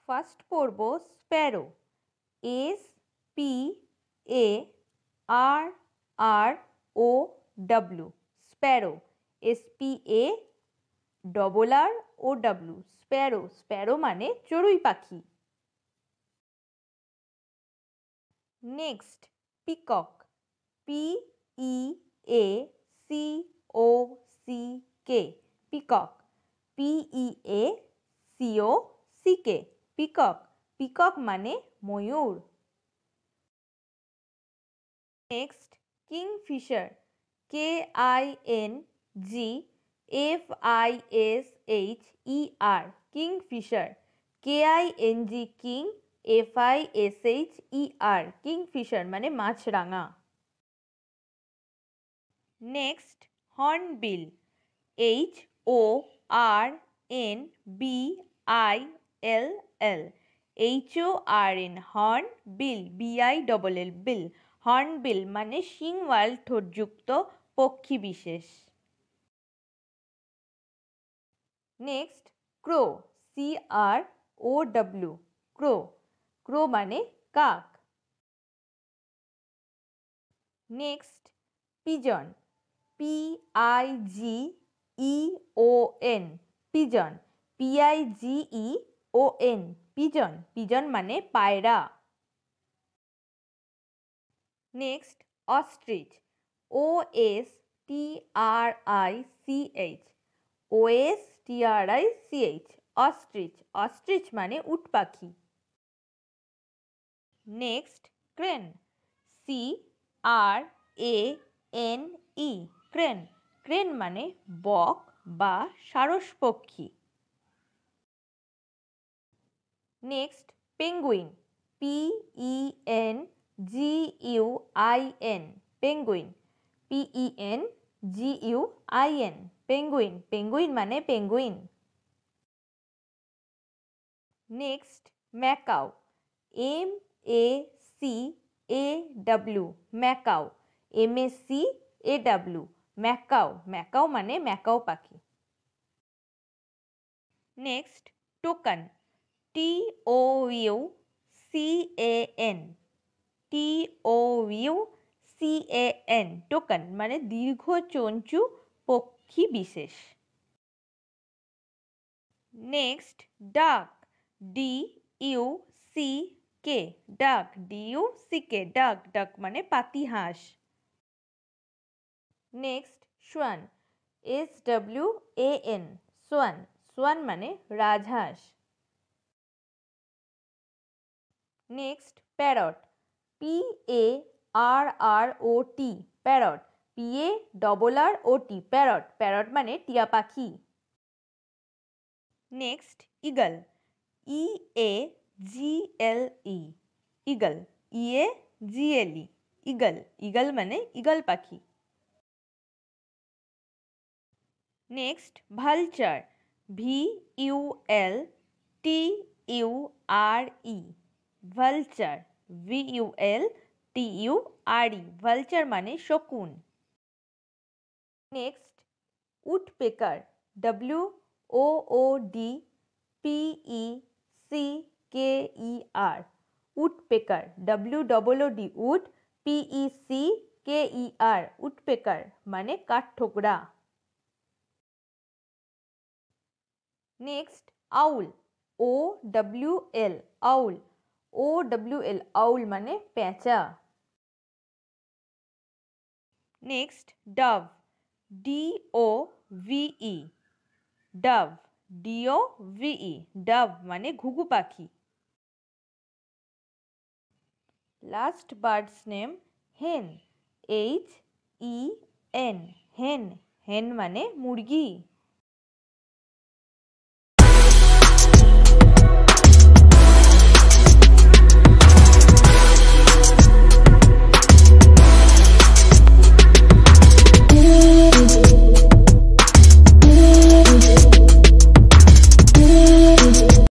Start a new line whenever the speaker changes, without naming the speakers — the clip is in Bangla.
ফার্স্ট পড়ব Sparrow. SPARROW, Sparrow. SPARROW, Sparrow. Sparrow মানে চড়ুই পাখি। Next peacock. PEACOCK, peacock. PEACOCK, peacock. Peacock মানে ময়ূর। Next Kingfisher. KINGFISHER, Kingfisher. KING, king, FISHER, Kingfisher মানে মাছরাঙা। Next hornbill. HORNBILL, HORN, horn, বিল, BILL, বিল। হর্নবিল মানে শিংওয়াল ঠোঁটযুক্ত পক্ষী বিশেষ। নেক্সট ক্রো। CROW, ক্রো। ক্রো মানে কাক। Next pigeon. PIGEON, pigeon. PIGEON, pigeon. Pigeon মানে পায়রা। Next ostrich. OSTRICH, OSTRICH, ostrich. Ostrich মানে উট পাখি। Next crane. CRANE, crane. Crane মানে বক বা সারস পক্ষী। Next penguin. PENGUIN, penguin. PENGUIN, penguin. Penguin মানে penguin. Next macaw. MACAW, macaw. MACAW, macaw. Macaw মানে ম্যাকাও পাখি। Next toucan. TOUCAN, TOUCAN, toucan মানে দীর্ঘ চঞ্চু পক্ষী বিশেষ। নেক্সট ডাক। DUCK, ডাক। DUCK, duck. ডাক মানে পাতিহাঁস। Next swan. SWAN, swan. Swan মানে রাজহাঁস। Next parrot. PARROT, parrot. PARROT, parrot. Parrot মানে টিয়া পাখি। Next eagle. EAGLE, eagle. EAGLE, eagle. Eagle মানে ইগল পাখি। Next vulture. VULTURE, vulture. VULTURE, vulture মানে শকুন। Next woodpecker. WOODPECKER, woodpecker. WOOD, wood, PECKER, woodpecker মানে কাঠঠোকরা। Next owl. OWL, owl. OWL, owl মানে পেঁচা। Next dove. DOVE, dove. DOVE, dove মানে ঘুঘু পাখি। লাস্ট বার্ডস নেম হেন। HEN, হেন। হেন মানে মুরগি।